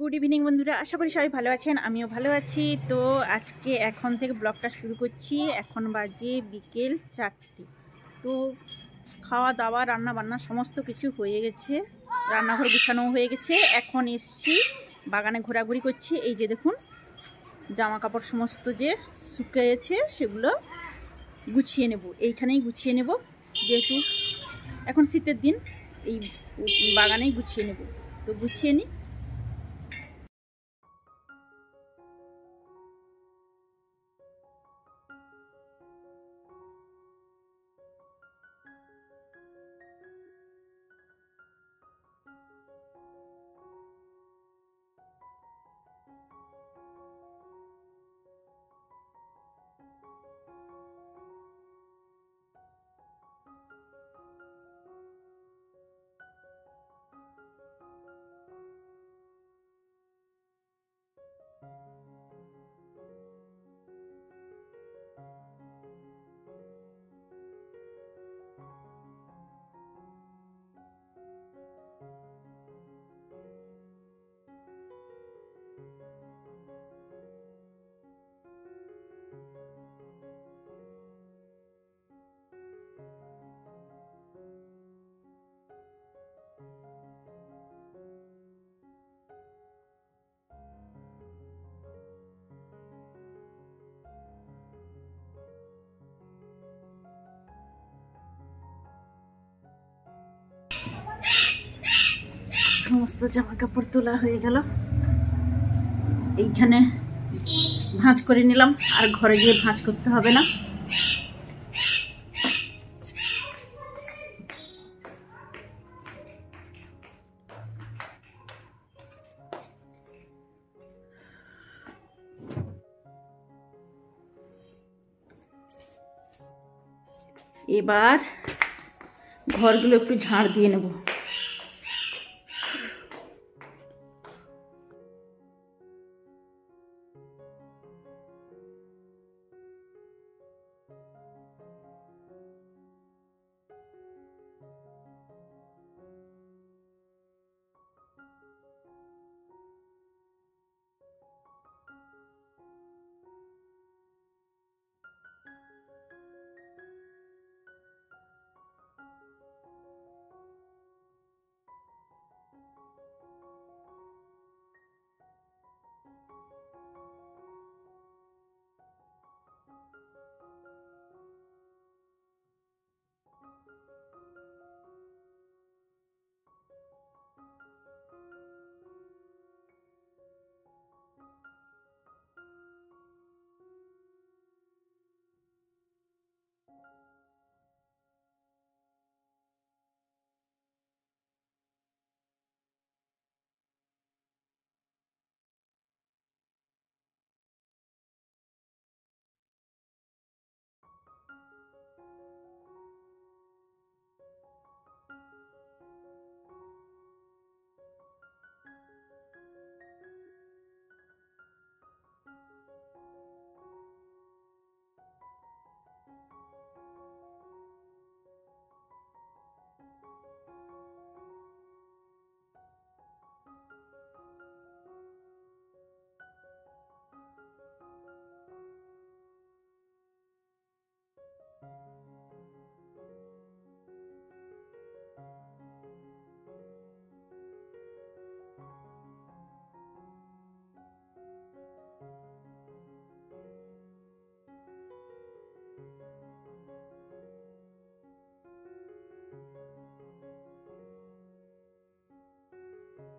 Good evening বন্ধুরা, আশা করি সবাই ভালো আছেন। আমিও ভালো আছি। তো আজকে এখন থেকে ব্লগটা শুরু করছি। এখন বাজে বিকেল 4টে। তো খাওয়া দাওয়া রান্না বান্না সমস্ত কিছু হয়ে গেছে, রান্নাঘর গুছানো হয়ে গেছে। এখন এসছি বাগানে, ঘোরাঘুরি করছি। এই যে দেখুন, জামা কাপড় সমস্ত যে শুকিয়েছে সেগুলো গুছিয়ে নেব, এইখানেই গুছিয়ে নেব, যেহেতু এখন শীতের দিন। এই বাগানেই গুছিয়ে নেব, তো গুছিয়ে নিই। সমস্ত জামা কাপড় তোলা হয়ে গেল, এইখানে ভাঁজ করে নিলাম, আর ঘরে গিয়ে ভাঁজ করতে হবে না। এবার ঘরগুলো একটু ঝাড় দিয়ে নেব।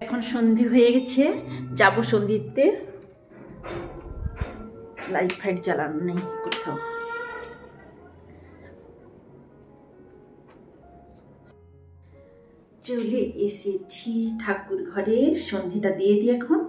এখন সন্ধে হয়ে গেছে, যাব সন্ধ্যেতে। লাইট ফাইট জ্বালানো নেই কোথাও। চলে এসেছি ঠাকুর ঘরে, সন্ধ্যেটা দিয়ে দিই এখন।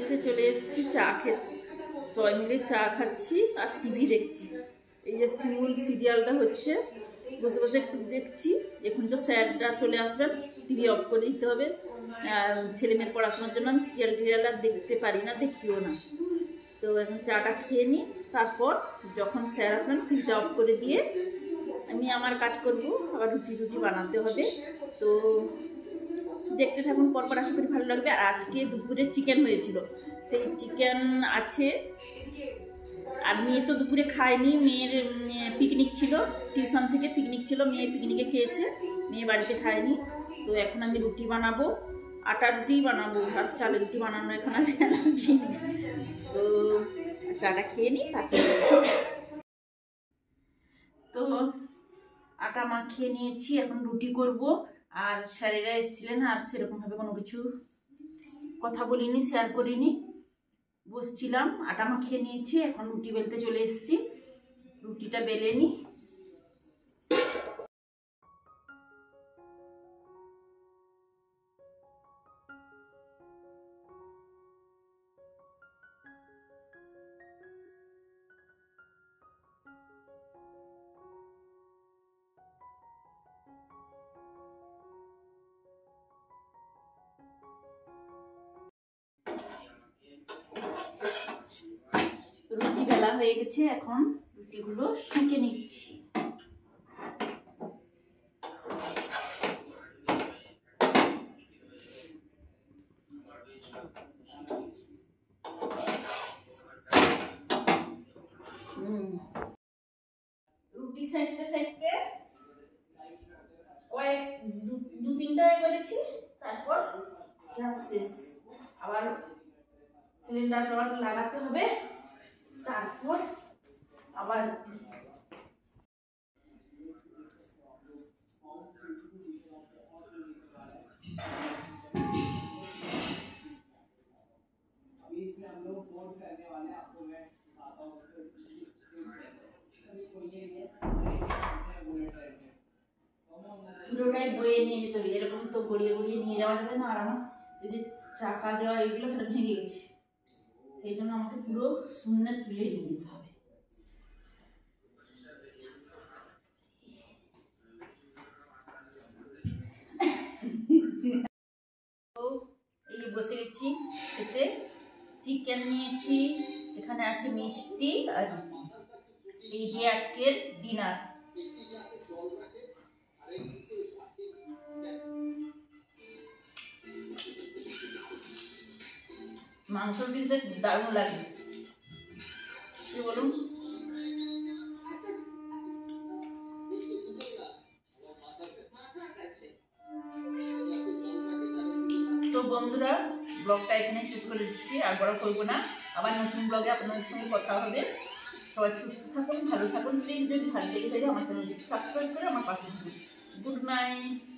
এসে চলে এসেছি চা খেতে, সবাই মিলে চা খাচ্ছি আর টিভি দেখছি। এই যে শিমুল সিরিয়ালটা হচ্ছে, বসে বসে একটু দেখছি। এখন তো স্যাররা চলে আসবেন, টিভি অফ করে দিতে হবে। ছেলে মেয়ের পড়াশোনার জন্য আমি সিরিয়াল টিরিয়াল আর দেখতে পারি না, দেখিও না। তো এখন চাটা খেয়ে নিই, তারপর যখন স্যার আসবেন টিভিটা অফ করে দিয়ে আমি আমার কাজ করব। আবার রুটি রুটি বানাতে হবে। তো দেখতে থাকুন, পরপর আশা করি ভালো লাগবে। আর আজকে দুপুরে চিকেন হয়েছিল, সেই চিকেন আছে। আর মেয়ে তো দুপুরে খায়নি, মেয়ের পিকনিক ছিল, টিউশন থেকে পিকনিক ছিল, মেয়ে পিকনিকে খেয়েছে, মেয়ে বাড়িতে খায়নি। তো এখন আমি রুটি বানাবো, আটার রুটি বানাবো, আর চালের রুটি বানানো এখন আর এনার্জি নেই। তো চাটা খেয়ে নিই তারপরে। তো আটা মাখিয়ে নিয়েছি, এখন রুটি করব। আর স্যারেরা এসেছিলেন, আর সেরকমভাবে কোনো কিছু কথা বলিনি, শেয়ার করিনি। বসছিলাম, আটা মাখিয়ে নিয়েছি, এখন রুটি বেলতে চলে এসেছি। রুটিটা বেলে নিই। রুটি বেলা হয়ে গেছে, এখন রুটিগুলো সেঁকে নিচ্ছি। রুটি সেঁকতে সেঁকতে দু তিনটা করেছি, তারপর গ্যাস শেষ। আবার সিলিন্ডার লাগাতে হবে, তারপর আবার পুরোটাই বয়ে নিয়ে যেতে হবে। এরকম তো গড়িয়ে গড়িয়ে নিয়ে যাওয়া যাবে না। আর আমার এই যে চাকা দেওয়া এগুলো সেটা ভেঙে গেছে, সেই জন্য আমাকে পুরো শূন্য তুলে নিয়ে যেতে হবে। তো এই বসে গেছি খেতে, চিকেন নিয়েছি, এখানে আছে মিষ্টি, আর এই দিয়ে আজকের ডিনার। মাংস দিতে দারুণ লাগে, কি বলুন। তো বন্ধুরা, ব্লগটা এখানে শেষ করে দিচ্ছি, আর বড় করবো না। আবার নতুন ব্লগে আপনাদের সঙ্গে কথা হবে। সবাই সুস্থ থাকুন, ভালো থাকুন। প্লিজ যদি ভালো লেগে থাকে আমার চ্যানেলটি সাবস্ক্রাইব করে আমার পাশে থাকুন। Good night.